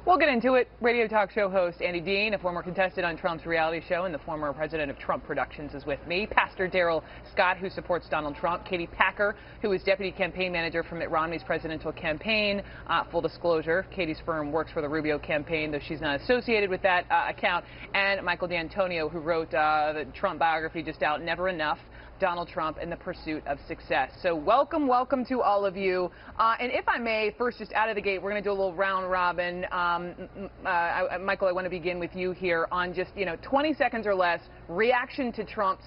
We'll get into it. Radio talk show host Andy Dean, a former contestant on Trump's reality show and the former president of Trump Productions, is with me. Pastor Darrell Scott, who supports Donald Trump. Katie Packer, who is deputy campaign manager for Mitt Romney's presidential campaign. Full disclosure, Katie's firm works for the Rubio campaign, though she's not associated with that account. And Michael D'Antonio, who wrote the Trump biography just out, Never Enough: Donald Trump and the Pursuit of Success. So welcome to all of you. And if I may, first, just out of the gate, we're going to do a little round robin. Michael, I want to begin with you here on just, 20 seconds or less, reaction to Trump's,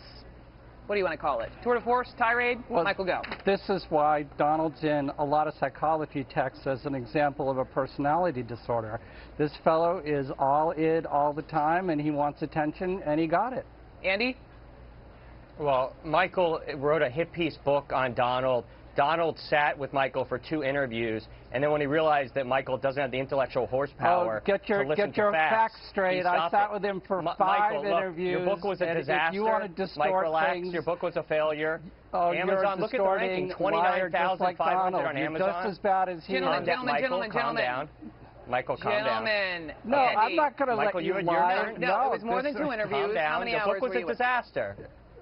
what do you want to call it? Tour de force, tirade? Well, Michael, go. This is why Donald's in a lot of psychology texts as an example of a personality disorder. This fellow is all id all the time, and he wants attention, and he got it. Andy? Well, Michael wrote a hit-piece book on Donald. Donald sat with Michael for 2 interviews, and then when he realized that Michael doesn't have the intellectual horsepower get your facts straight. I sat with him for 5 interviews. Your book was a disaster. If you want to distort Mike, relax. things, your book was a failure. Amazon, look at the ranking, 29,500 on Amazon. Just as bad as he is. Gentlemen. Michael, calm down. No, I'm not going to let you lie. No, it was more than 2 interviews. How many hours were you? The book was a disaster.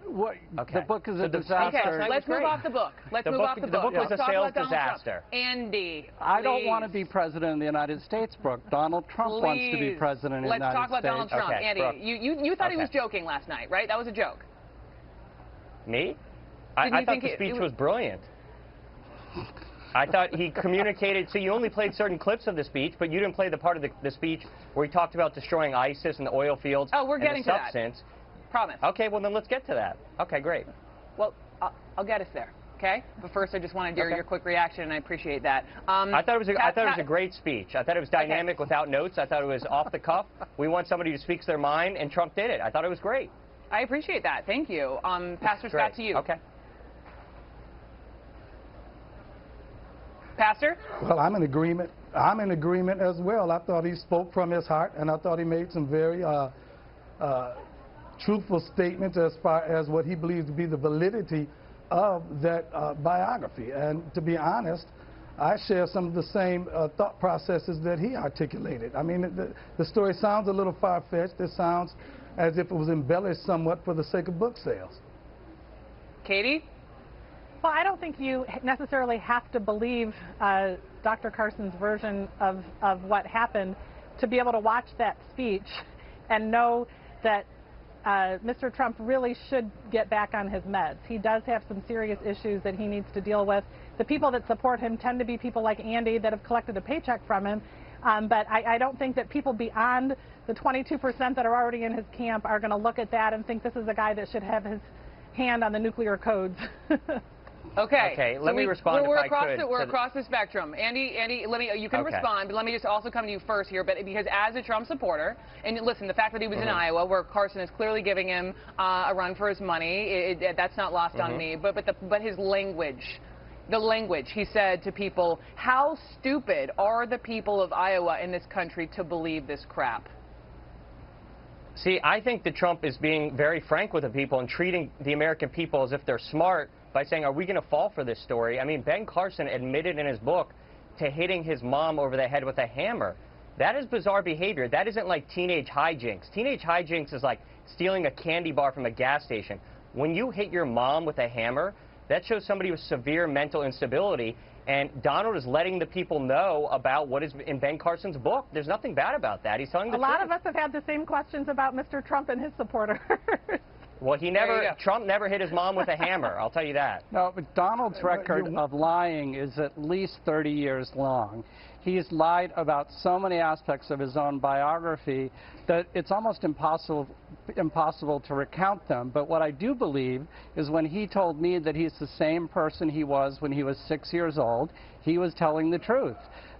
What? Okay. The book is a disaster. Okay, let's move off the book. The book was a sales disaster. Andy, I don't want to be president of the United States, Brooke. Donald Trump wants to be president of the United States. Let's talk about Donald Trump. Okay, Andy, Brooke. you thought he was joking last night, right? That was a joke. Me? I thought the speech was brilliant. I thought he communicated. So you only played certain clips of the speech, but you didn't play the part of the speech where he talked about destroying ISIS and the oil fields. Oh, we're getting to that. Promise. Okay, well then let's get to that. Okay, great. Well, I'll get us there. Okay, but first I just want to hear your quick reaction, and I appreciate that. I thought it was a great speech. I thought it was dynamic without notes. I thought it was off the cuff. We want somebody who speaks their mind, and Trump did it. I thought it was great. I appreciate that. Thank you. Pastor Scott, to you. Okay. Pastor? Well, I'm in agreement. I'm in agreement as well. I thought he spoke from his heart, and I thought he made some very truthful statements as far as what he believes to be the validity of that biography. And to be honest, I share some of the same thought processes that he articulated. I mean, the story sounds a little far-fetched. It sounds as if it was embellished somewhat for the sake of book sales. Katie? Well, I don't think you necessarily have to believe Dr. Carson's version of what happened to be able to watch that speech and know that Mr. Trump really should get back on his meds. He does have some serious issues that he needs to deal with. The people that support him tend to be people like Andy that have collected a paycheck from him. But I don't think that people beyond the 22% that are already in his camp are going to look at that and think this is a guy that should have his hand on the nuclear codes. Okay, let me respond we're if I could. We're across the spectrum. Andy, you can respond, but let me just also come to you first here. But because as a Trump supporter, and listen, the fact that he was in Iowa, where Carson is clearly giving him a run for his money, that's not lost on me. But his language. The language, he said to people, how stupid are the people of Iowa in this country to believe this crap? See, I think that Trump is being very frank with the people and treating the American people as if they're smart by saying, are we going to fall for this story? I mean, Ben Carson admitted in his book to hitting his mom over the head with a hammer. That is bizarre behavior. That isn't like teenage hijinks. Teenage hijinks is like stealing a candy bar from a gas station. When you hit your mom with a hammer, that shows somebody with severe mental instability, and Donald is letting the people know about what is in Ben Carson's book. There's nothing bad about that. He's telling the truth. A lot of us have had the same questions about Mr. Trump and his supporters. Well, Trump never hit his mom with a hammer, I'll tell you that. No, but Donald's record of lying is at least 30 years long. He's lied about so many aspects of his own biography that it's almost impossible to recount them. But what I do believe is when he told me that he's the same person he was when he was 6 years old, he was telling the truth.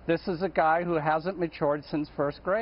This is a guy who hasn't matured since first grade.